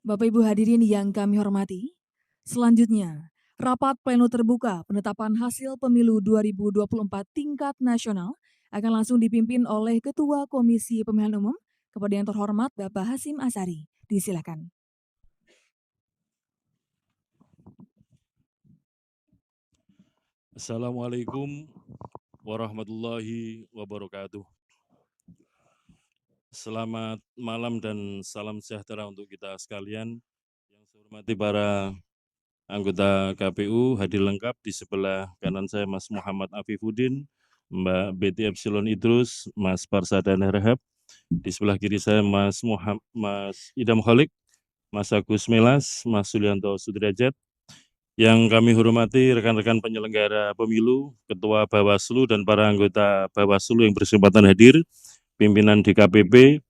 Bapak Ibu hadirin yang kami hormati, selanjutnya rapat pleno terbuka penetapan hasil pemilu 2024 tingkat nasional akan langsung dipimpin oleh Ketua Komisi Pemilihan Umum kepada yang terhormat Bapak Hasyim Asyari. Disilakan. Assalamualaikum warahmatullahi wabarakatuh. Selamat malam dan salam sejahtera untuk kita sekalian. Yang saya hormati para anggota KPU hadir lengkap di sebelah kanan saya Mas Muhammad Afifuddin, Mbak Betty Epsilon Idrus, Mas Parsadan Harahap. Di sebelah kiri saya Mas Idam Kholik, Mas Agus Melas, Mas Sulianto Sudrajat. Yang kami hormati rekan-rekan penyelenggara pemilu, Ketua Bawaslu dan para anggota Bawaslu yang berkesempatan hadir, pimpinan DKPP,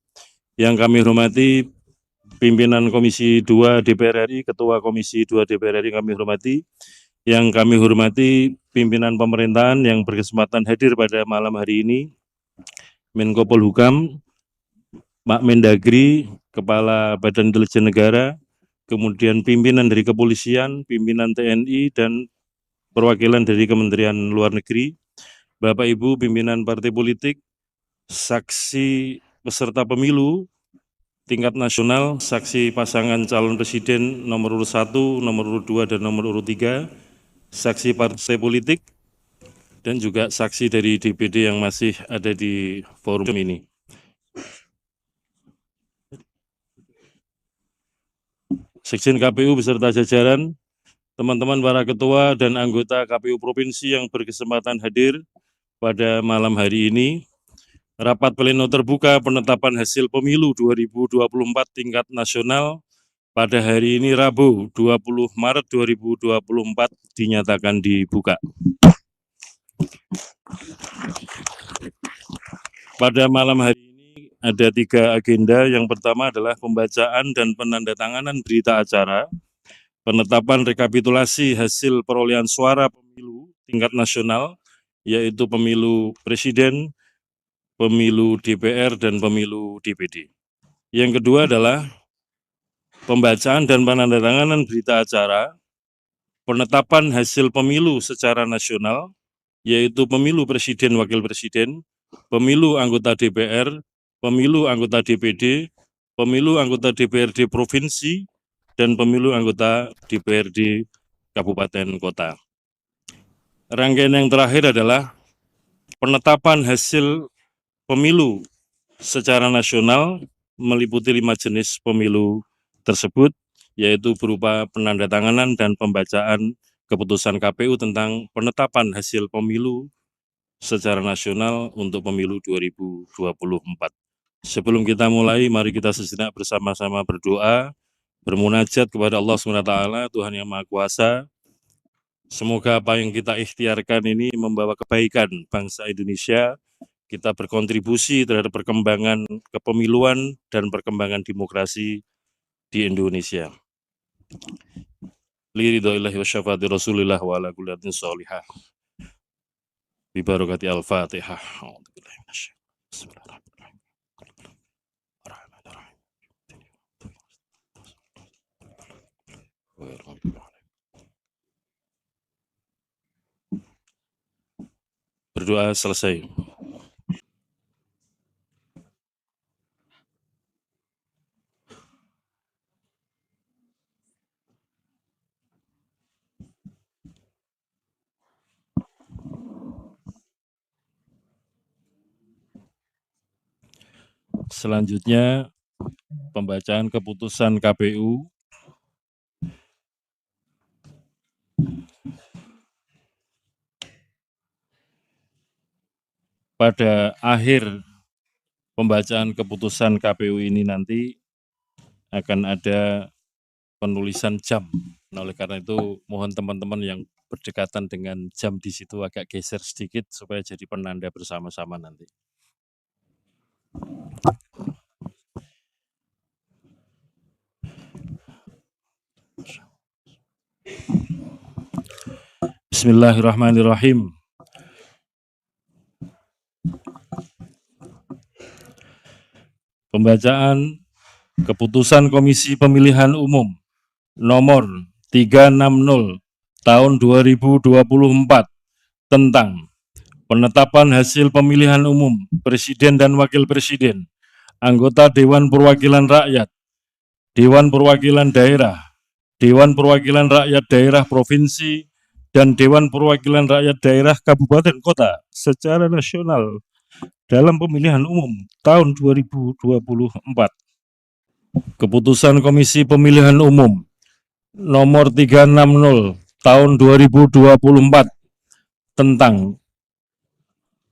yang kami hormati pimpinan Komisi 2 DPR RI, Ketua Komisi 2 DPR RI kami hormati, yang kami hormati pimpinan pemerintahan yang berkesempatan hadir pada malam hari ini, Menko Polhukam, Pak Mendagri, Kepala Badan Intelijen Negara, kemudian pimpinan dari kepolisian, pimpinan TNI, dan perwakilan dari Kementerian Luar Negeri, Bapak Ibu pimpinan partai politik, saksi peserta pemilu tingkat nasional, saksi pasangan calon presiden nomor urut 1, nomor urut 2, dan nomor urut 3, saksi partai politik, dan juga saksi dari DPD yang masih ada di forum ini. Sekjen KPU beserta jajaran, teman-teman para ketua dan anggota KPU Provinsi yang berkesempatan hadir pada malam hari ini, rapat pleno terbuka penetapan hasil pemilu 2024 tingkat nasional pada hari ini Rabu 20 Maret 2024 dinyatakan dibuka. Pada malam hari ini ada 3 agenda. Yang pertama adalah pembacaan dan penandatanganan berita acara, penetapan rekapitulasi hasil perolehan suara pemilu tingkat nasional, yaitu pemilu presiden, pemilu DPR, dan pemilu DPD. Yang kedua adalah pembacaan dan penandatanganan berita acara, penetapan hasil pemilu secara nasional, yaitu pemilu presiden, wakil presiden, pemilu anggota DPR, pemilu anggota DPD, pemilu anggota DPRD provinsi, dan pemilu anggota DPRD kabupaten kota. Rangkaian yang terakhir adalah penetapan hasil pemilu secara nasional meliputi 5 jenis pemilu tersebut, yaitu berupa penandatanganan dan pembacaan keputusan KPU tentang penetapan hasil pemilu secara nasional untuk pemilu 2024. Sebelum kita mulai, mari kita sejenak bersama-sama berdoa, bermunajat kepada Allah SWT, Tuhan yang Maha Kuasa. Semoga apa yang kita ikhtiarkan ini membawa kebaikan bangsa Indonesia, kita berkontribusi terhadap perkembangan kepemiluan dan perkembangan demokrasi di Indonesia. Liridhoillahi wa syafaati Rasulillah wa ala kulli hadirin sholihah. Bibarakati Al-Fatihah. Bismillahirrahmanirrahim. Berdoa selesai. Selanjutnya, pembacaan keputusan KPU pada akhir pembacaan keputusan KPU ini nanti akan ada penulisan jam. Nah, oleh karena itu mohon teman-teman yang berdekatan dengan jam di situ agak geser sedikit supaya jadi penanda bersama-sama nanti. Bismillahirrahmanirrahim. Pembacaan Keputusan Komisi Pemilihan Umum nomor 360 tahun 2024 tentang penetapan hasil pemilihan umum Presiden dan Wakil Presiden, anggota Dewan Perwakilan Rakyat, Dewan Perwakilan Daerah, Dewan Perwakilan Rakyat Daerah Provinsi, dan Dewan Perwakilan Rakyat Daerah Kabupaten Kota secara nasional dalam pemilihan umum tahun 2024. Keputusan Komisi Pemilihan Umum nomor 360 tahun 2024 tentang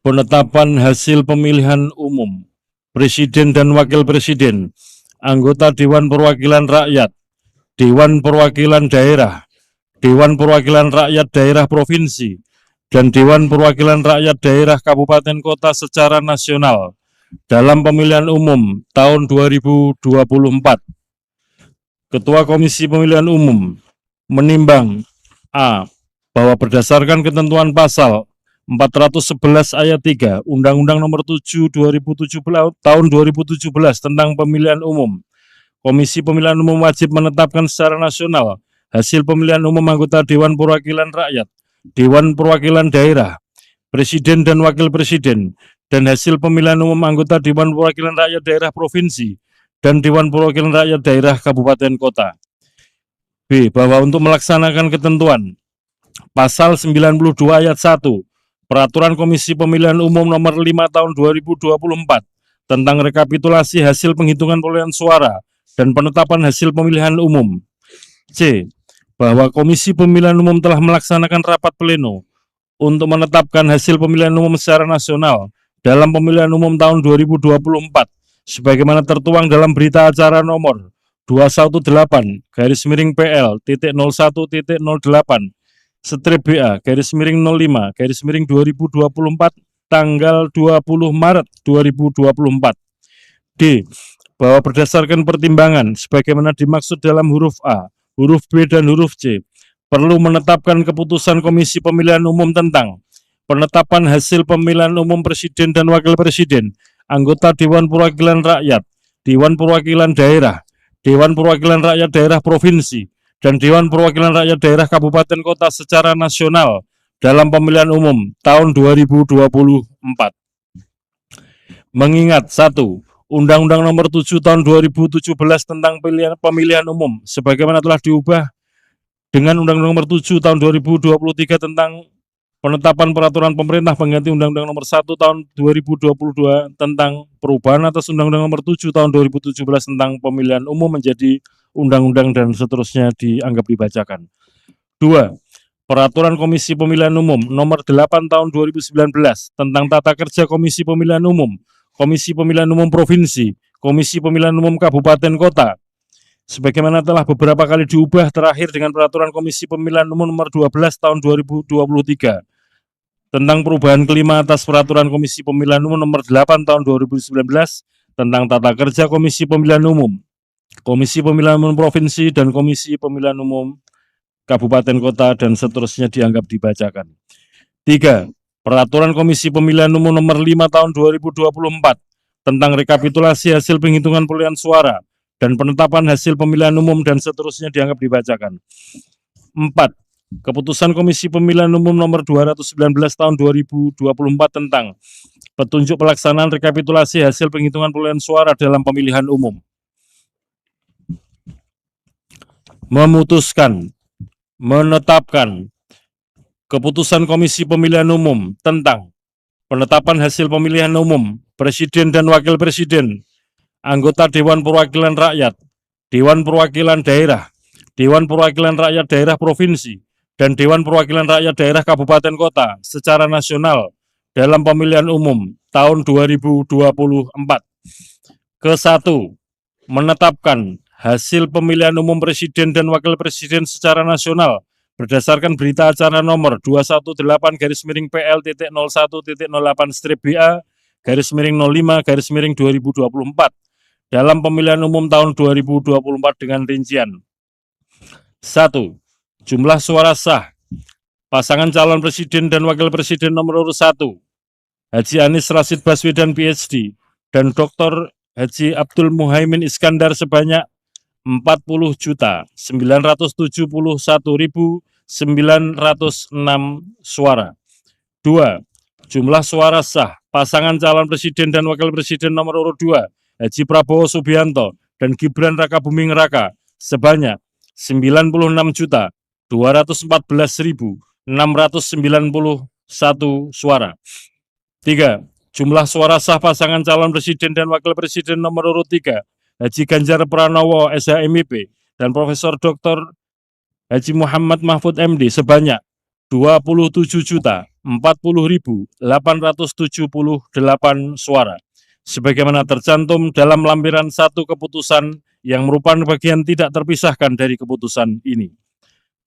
penetapan hasil pemilihan umum Presiden dan Wakil Presiden, anggota Dewan Perwakilan Rakyat, Dewan Perwakilan Daerah, Dewan Perwakilan Rakyat Daerah Provinsi, dan Dewan Perwakilan Rakyat Daerah Kabupaten Kota secara nasional dalam pemilihan umum tahun 2024. Ketua Komisi Pemilihan Umum menimbang A. Bahwa berdasarkan ketentuan pasal 411 ayat 3 Undang-Undang Nomor 7 tahun 2017 tentang Pemilihan Umum, Komisi Pemilihan Umum wajib menetapkan secara nasional hasil pemilihan umum anggota Dewan Perwakilan Rakyat, Dewan Perwakilan Daerah, Presiden dan Wakil Presiden, dan hasil pemilihan umum anggota Dewan Perwakilan Rakyat Daerah Provinsi dan Dewan Perwakilan Rakyat Daerah Kabupaten Kota. B. Bahwa untuk melaksanakan ketentuan Pasal 92 ayat 1 Peraturan Komisi Pemilihan Umum nomor 5 tahun 2024 tentang rekapitulasi hasil penghitungan perolehan suara dan penetapan hasil pemilihan umum. C. Bahwa Komisi Pemilihan Umum telah melaksanakan rapat pleno untuk menetapkan hasil pemilihan umum secara nasional dalam pemilihan umum tahun 2024 sebagaimana tertuang dalam berita acara nomor 218-001.08/BA-05/2024 tanggal 20 Maret 2024. D. Bahwa berdasarkan pertimbangan sebagaimana dimaksud dalam huruf A, huruf B, dan huruf C, perlu menetapkan keputusan Komisi Pemilihan Umum tentang penetapan hasil pemilihan umum Presiden dan Wakil Presiden, anggota Dewan Perwakilan Rakyat, Dewan Perwakilan Daerah, Dewan Perwakilan Rakyat Daerah Provinsi, dan Dewan Perwakilan Rakyat Daerah Kabupaten Kota secara nasional dalam pemilihan umum tahun 2024. Mengingat 1. Undang-Undang Nomor 7 Tahun 2017 tentang pemilihan umum sebagaimana telah diubah dengan Undang-Undang Nomor 7 Tahun 2023 tentang penetapan peraturan pemerintah pengganti Undang-Undang Nomor 1 Tahun 2022 tentang perubahan atas Undang-Undang Nomor 7 Tahun 2017 tentang pemilihan umum menjadi undang-undang dan seterusnya dianggap dibacakan. 2. Peraturan Komisi Pemilihan Umum Nomor 8 Tahun 2019 tentang tata kerja Komisi Pemilihan Umum, Komisi Pemilihan Umum Provinsi, Komisi Pemilihan Umum Kabupaten Kota, sebagaimana telah beberapa kali diubah terakhir dengan Peraturan Komisi Pemilihan Umum Nomor 12 Tahun 2023 tentang perubahan kelima atas Peraturan Komisi Pemilihan Umum Nomor 8 Tahun 2019 tentang tata kerja Komisi Pemilihan Umum, Komisi Pemilihan Umum Provinsi, dan Komisi Pemilihan Umum Kabupaten Kota dan seterusnya dianggap dibacakan. 3. Peraturan Komisi Pemilihan Umum Nomor 5 Tahun 2024 tentang rekapitulasi hasil penghitungan perolehan suara dan penetapan hasil pemilihan umum dan seterusnya dianggap dibacakan. 4. Keputusan Komisi Pemilihan Umum Nomor 219 Tahun 2024 tentang petunjuk pelaksanaan rekapitulasi hasil penghitungan perolehan suara dalam pemilihan umum. Memutuskan, menetapkan keputusan Komisi Pemilihan Umum tentang penetapan hasil pemilihan umum Presiden dan Wakil Presiden, anggota Dewan Perwakilan Rakyat, Dewan Perwakilan Daerah, Dewan Perwakilan Rakyat Daerah Provinsi, dan Dewan Perwakilan Rakyat Daerah Kabupaten Kota secara nasional dalam pemilihan umum tahun 2024. Ke-1. Menetapkan hasil pemilihan umum Presiden dan Wakil Presiden secara nasional berdasarkan berita acara nomor 218-PL.01.08/BA-05/2024 dalam pemilihan umum tahun 2024 dengan rincian. 1. Jumlah suara sah pasangan calon presiden dan wakil presiden nomor urut 1 Haji Anies Rashid Baswedan PhD dan Dr. Haji Abdul Muhaimin Iskandar sebanyak 40.971.906 suara. 2. Jumlah suara sah pasangan calon presiden dan wakil presiden nomor urut 2 Haji Prabowo Subianto dan Gibran Rakabuming Raka sebanyak 96.214.691 suara. 3. Jumlah suara sah pasangan calon presiden dan wakil presiden nomor urut 3 Haji Ganjar Pranowo SHMIP dan Profesor Dr. Haji Muhammad Mahfud MD sebanyak 27.040.878 suara, sebagaimana tercantum dalam lampiran 1 keputusan yang merupakan bagian tidak terpisahkan dari keputusan ini.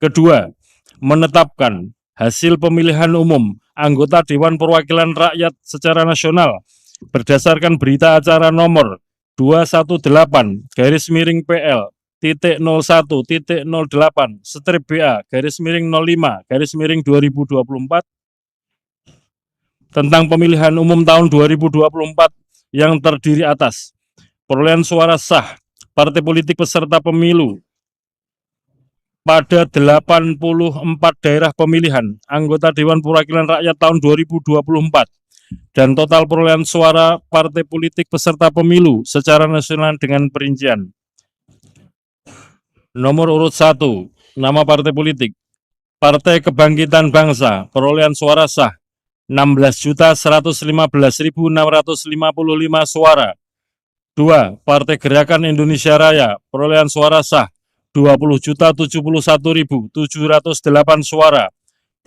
Kedua, menetapkan hasil pemilihan umum anggota Dewan Perwakilan Rakyat secara nasional berdasarkan berita acara nomor 218-PL.01.08/BA/05/2024 tentang pemilihan umum tahun 2024 yang terdiri atas perolehan suara sah partai politik peserta pemilu pada 84 daerah pemilihan anggota Dewan Perwakilan Rakyat tahun 2024 dan total perolehan suara partai politik peserta pemilu secara nasional dengan perincian. Nomor urut 1, nama partai politik. Partai Kebangkitan Bangsa, perolehan suara sah 16.115.655 suara. 2. Partai Gerakan Indonesia Raya, perolehan suara sah 20.071.708 suara.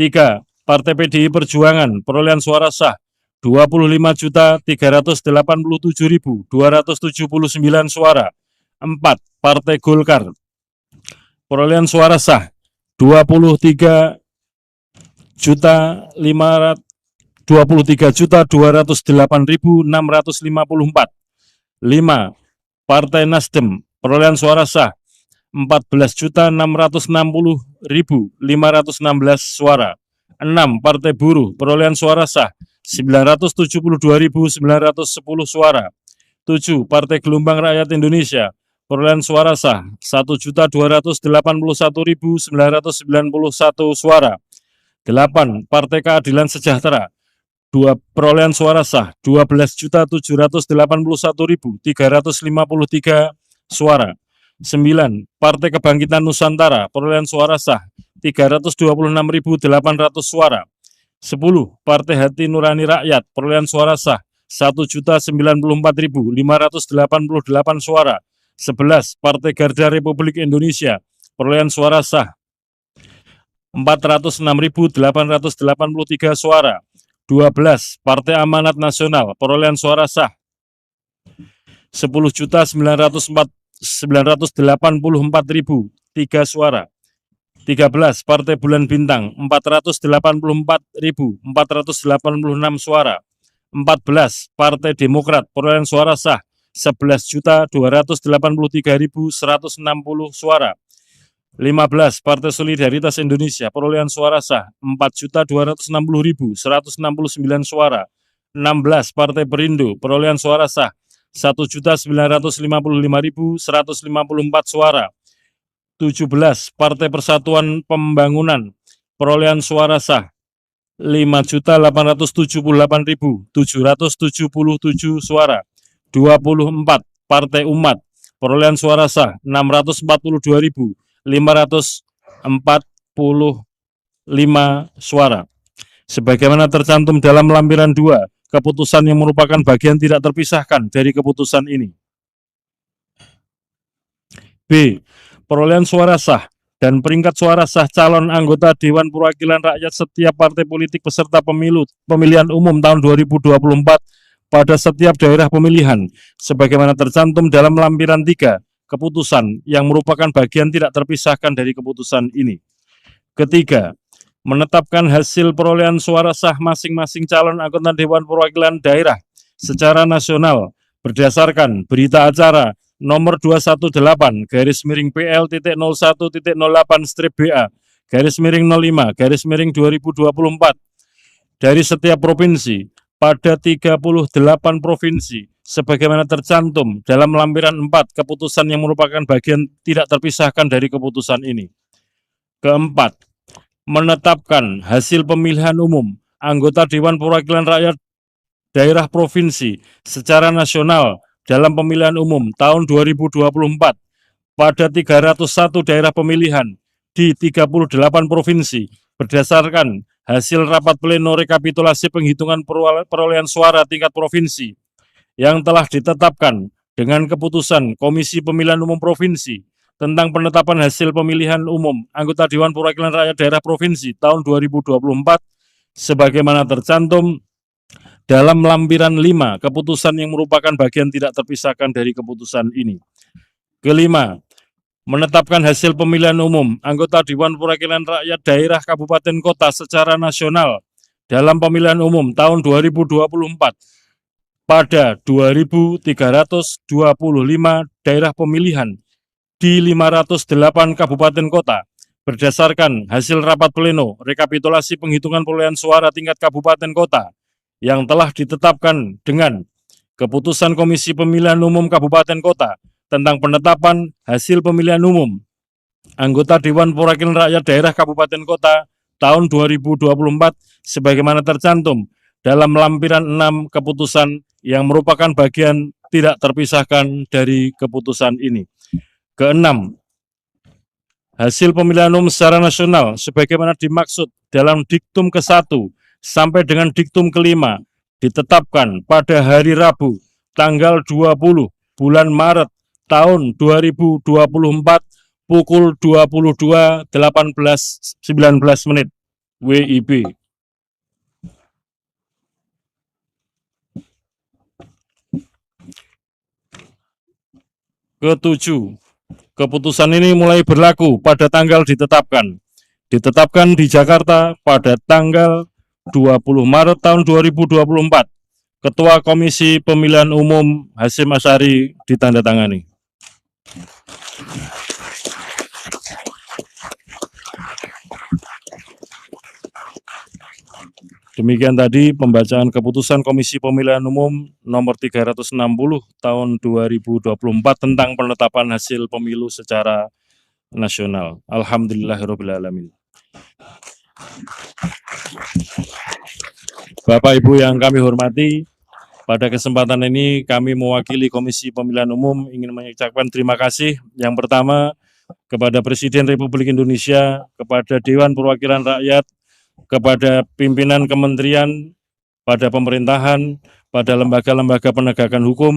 3. Partai PDI Perjuangan, perolehan suara sah 25.387.279 suara. 4. Partai Golkar, perolehan suara sah 23.208.654. 5. Partai Nasdem, perolehan suara sah 14.660.516 suara. 6. Partai Buruh, perolehan suara sah 972.910 suara. 7. Partai Gelombang Rakyat Indonesia, perolehan suara sah 1.281.991 suara. 8. Partai Keadilan Sejahtera, perolehan suara sah 12.781.353 suara. 9. Partai Kebangkitan Nusantara, perolehan suara sah 326.800 suara. 10. Partai Hati Nurani Rakyat, perolehan suara sah 1.094.588 suara. 11. Partai Garda Republik Indonesia, perolehan suara sah 406.883 suara. 12. Partai Amanat Nasional, perolehan suara sah 10.984.003 suara. 13. Partai Bulan Bintang, 484.486 suara. 14. Partai Demokrat, perolehan suara sah 11.283.160 suara. 15. Partai Solidaritas Indonesia, perolehan suara sah 4.260.169 suara. 16. Partai Perindo, perolehan suara sah 1.955.154 suara. 17. Partai Persatuan Pembangunan, perolehan suara sah 5.878.777 suara. 24. Partai Umat, perolehan suara sah 642.545 suara. Sebagaimana tercantum dalam lampiran 2, keputusan yang merupakan bagian tidak terpisahkan dari keputusan ini. B. Perolehan suara sah dan peringkat suara sah calon anggota Dewan Perwakilan Rakyat setiap partai politik peserta pemilihan umum tahun 2024 pada setiap daerah pemilihan, sebagaimana tercantum dalam lampiran 3, keputusan yang merupakan bagian tidak terpisahkan dari keputusan ini. Ketiga, menetapkan hasil perolehan suara sah masing-masing calon anggota Dewan Perwakilan Daerah secara nasional berdasarkan berita acara nomor 218-PL.01.08/BA/05/2024 dari setiap provinsi pada 38 provinsi sebagaimana tercantum dalam lampiran 4 keputusan yang merupakan bagian tidak terpisahkan dari keputusan ini. Keempat, menetapkan hasil pemilihan umum anggota Dewan Perwakilan Rakyat Daerah Provinsi secara nasional dalam pemilihan umum tahun 2024 pada 301 daerah pemilihan di 38 provinsi berdasarkan hasil rapat pleno rekapitulasi penghitungan perolehan suara tingkat provinsi yang telah ditetapkan dengan keputusan Komisi Pemilihan Umum Provinsi tentang penetapan hasil pemilihan umum anggota Dewan Perwakilan Rakyat Daerah Provinsi tahun 2024 sebagaimana tercantum dalam lampiran 5 keputusan yang merupakan bagian tidak terpisahkan dari keputusan ini. Kelima, menetapkan hasil pemilihan umum anggota Dewan Perwakilan Rakyat Daerah Kabupaten Kota secara nasional dalam pemilihan umum tahun 2024 pada 2.325 daerah pemilihan di 508 kabupaten kota berdasarkan hasil rapat pleno rekapitulasi penghitungan perolehan suara tingkat kabupaten kota yang telah ditetapkan dengan keputusan Komisi Pemilihan Umum Kabupaten Kota tentang penetapan hasil pemilihan umum anggota Dewan Perwakilan Rakyat Daerah Kabupaten Kota tahun 2024 sebagaimana tercantum dalam lampiran 6 keputusan yang merupakan bagian tidak terpisahkan dari keputusan ini. Keenam, hasil pemilihan umum secara nasional sebagaimana dimaksud dalam diktum ke-1 sampai dengan diktum ke-5 ditetapkan pada hari Rabu tanggal 20 bulan Maret tahun 2024 pukul 22.18.19 WIB. Ketujuh, keputusan ini mulai berlaku pada tanggal ditetapkan. Ditetapkan di Jakarta pada tanggal 20 Maret tahun 2024. Ketua Komisi Pemilihan Umum Hasyim Asyari ditandatangani. Demikian tadi pembacaan keputusan Komisi Pemilihan Umum nomor 360 tahun 2024 tentang penetapan hasil pemilu secara nasional. Alhamdulillahirrahmanirrahim. Bapak Ibu yang kami hormati, pada kesempatan ini kami mewakili Komisi Pemilihan Umum ingin mengucapkan terima kasih yang pertama kepada Presiden Republik Indonesia, kepada Dewan Perwakilan Rakyat, kepada pimpinan kementerian, pada pemerintahan, pada lembaga-lembaga penegakan hukum,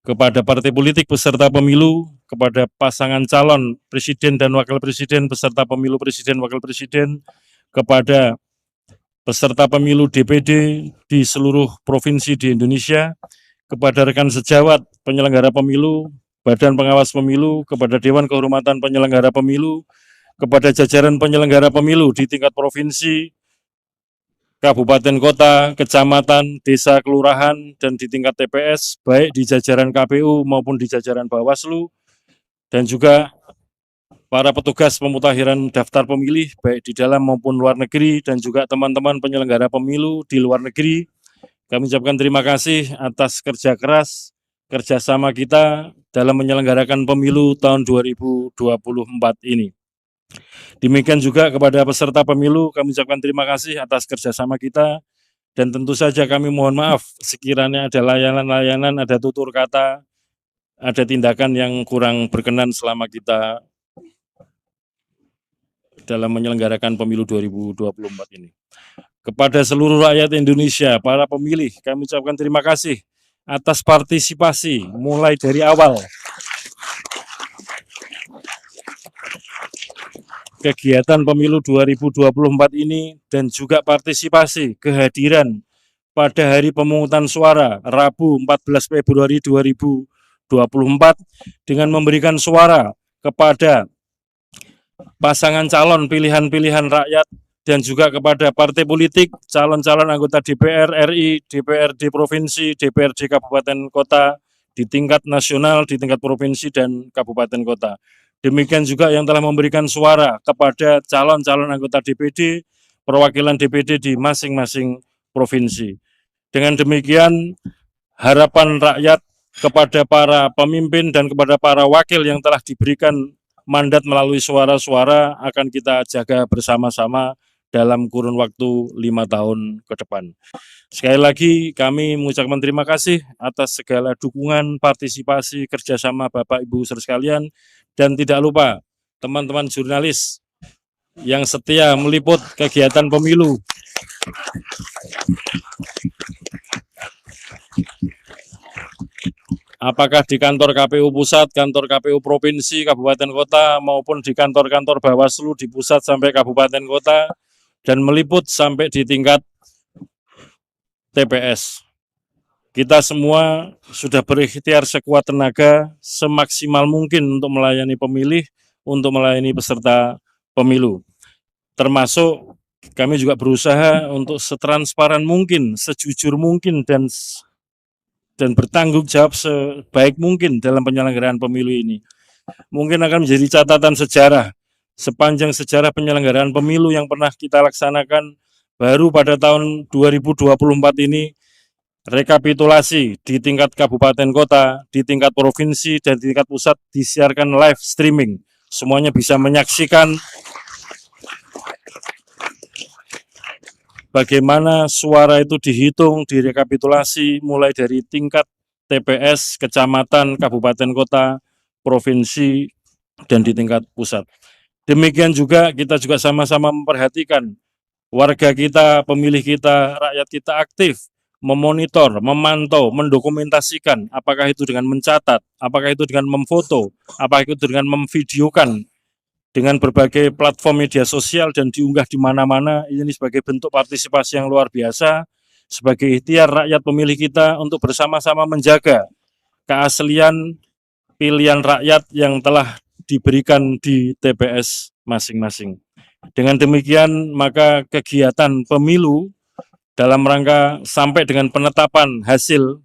kepada partai politik peserta pemilu, kepada pasangan calon presiden dan wakil presiden peserta pemilu presiden wakil presiden, kepada peserta pemilu DPD di seluruh provinsi di Indonesia, kepada rekan sejawat penyelenggara pemilu, Badan Pengawas Pemilu, kepada Dewan Kehormatan Penyelenggara Pemilu, kepada jajaran penyelenggara pemilu di tingkat provinsi, kabupaten kota, kecamatan, desa, kelurahan, dan di tingkat TPS, baik di jajaran KPU maupun di jajaran Bawaslu, dan juga para petugas pemutakhiran daftar pemilih, baik di dalam maupun luar negeri, dan juga teman-teman penyelenggara pemilu di luar negeri. Kami ucapkan terima kasih atas kerja keras, kerjasama kita dalam menyelenggarakan pemilu tahun 2024 ini. Demikian juga kepada peserta pemilu, kami ucapkan terima kasih atas kerjasama kita, dan tentu saja kami mohon maaf sekiranya ada layanan-layanan, ada tutur kata, ada tindakan yang kurang berkenan selama kita dalam menyelenggarakan pemilu 2024 ini. Kepada seluruh rakyat Indonesia, para pemilih, kami ucapkan terima kasih atas partisipasi mulai dari awal kegiatan pemilu 2024 ini dan juga partisipasi kehadiran pada hari pemungutan suara Rabu 14 Februari 2024 dengan memberikan suara kepada pasangan calon pilihan-pilihan rakyat dan juga kepada partai politik, calon-calon anggota DPR RI, DPRD Provinsi, DPRD Kabupaten Kota di tingkat nasional, di tingkat provinsi dan kabupaten kota. Demikian juga yang telah memberikan suara kepada calon-calon anggota DPD, perwakilan DPD di masing-masing provinsi. Dengan demikian, harapan rakyat kepada para pemimpin dan kepada para wakil yang telah diberikan mandat melalui suara-suara akan kita jaga bersama-sama dalam kurun waktu 5 tahun ke depan. Sekali lagi kami mengucapkan terima kasih atas segala dukungan, partisipasi, kerjasama Bapak Ibu saudara sekalian, dan tidak lupa teman-teman jurnalis yang setia meliput kegiatan pemilu. Apakah di kantor KPU Pusat, kantor KPU Provinsi, Kabupaten Kota, maupun di kantor-kantor Bawaslu di pusat sampai Kabupaten Kota, dan meliput sampai di tingkat TPS. Kita semua sudah berikhtiar sekuat tenaga, semaksimal mungkin untuk melayani pemilih, untuk melayani peserta pemilu. Termasuk kami juga berusaha untuk setransparan mungkin, sejujur mungkin, dan bertanggung jawab sebaik mungkin dalam penyelenggaraan pemilu ini. Mungkin akan menjadi catatan sejarah sepanjang sejarah penyelenggaraan pemilu yang pernah kita laksanakan. Baru pada tahun 2024 ini rekapitulasi di tingkat kabupaten kota, di tingkat provinsi, dan di tingkat pusat disiarkan live streaming. Semuanya bisa menyaksikan bagaimana suara itu dihitung, direkapitulasi mulai dari tingkat TPS, kecamatan, kabupaten kota, provinsi, dan di tingkat pusat. Demikian juga kita juga sama-sama memperhatikan warga kita, pemilih kita, rakyat kita aktif memonitor, memantau, mendokumentasikan, apakah itu dengan mencatat, apakah itu dengan memfoto, apakah itu dengan memvideokan dengan berbagai platform media sosial dan diunggah di mana-mana. Ini sebagai bentuk partisipasi yang luar biasa, sebagai ikhtiar rakyat pemilih kita untuk bersama-sama menjaga keaslian pilihan rakyat yang telah diberikan di TPS masing-masing. Dengan demikian, maka kegiatan pemilu dalam rangka sampai dengan penetapan hasil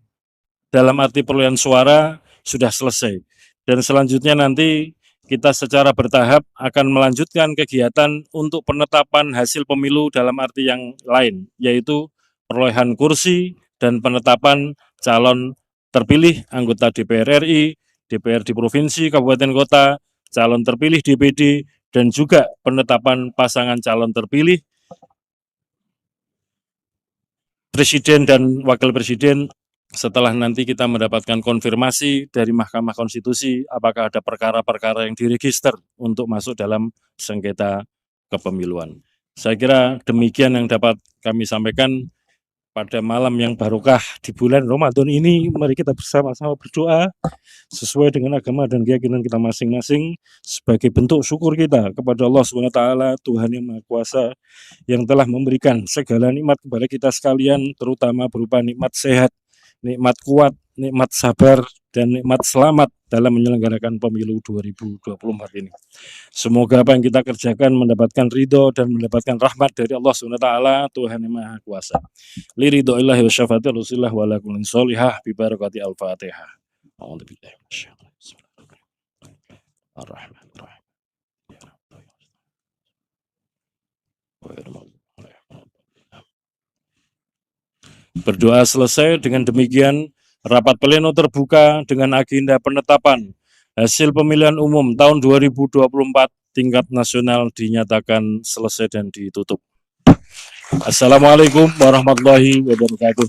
dalam arti perolehan suara sudah selesai. Dan selanjutnya nanti kita secara bertahap akan melanjutkan kegiatan untuk penetapan hasil pemilu dalam arti yang lain, yaitu perolehan kursi dan penetapan calon terpilih anggota DPR RI, DPRD Provinsi, Kabupaten Kota, calon terpilih DPD, dan juga penetapan pasangan calon terpilih Presiden dan Wakil Presiden setelah nanti kita mendapatkan konfirmasi dari Mahkamah Konstitusi apakah ada perkara-perkara yang diregister untuk masuk dalam sengketa kepemiluan. Saya kira demikian yang dapat kami sampaikan pada malam yang barokah di bulan Ramadan ini. Mari kita bersama-sama berdoa sesuai dengan agama dan keyakinan kita masing-masing sebagai bentuk syukur kita kepada Allah SWT, Tuhan yang Maha Kuasa, yang telah memberikan segala nikmat kepada kita sekalian, terutama berupa nikmat sehat, nikmat kuat, nikmat sabar, dan nikmat selamat dalam menyelenggarakan pemilu 2024 ini. Semoga apa yang kita kerjakan mendapatkan ridho dan mendapatkan rahmat dari Allah SWT, Tuhan yang Maha Kuasa. Liridho illahi wa syafati rasulillah wa ala kullin sholihah bi barakati al-fatihah. A'udzubillahi minasyaitonir rajim. Berdoa selesai. Dengan demikian rapat pleno terbuka dengan agenda penetapan hasil pemilihan umum tahun 2024 tingkat nasional dinyatakan selesai dan ditutup. Assalamualaikum warahmatullahi wabarakatuh.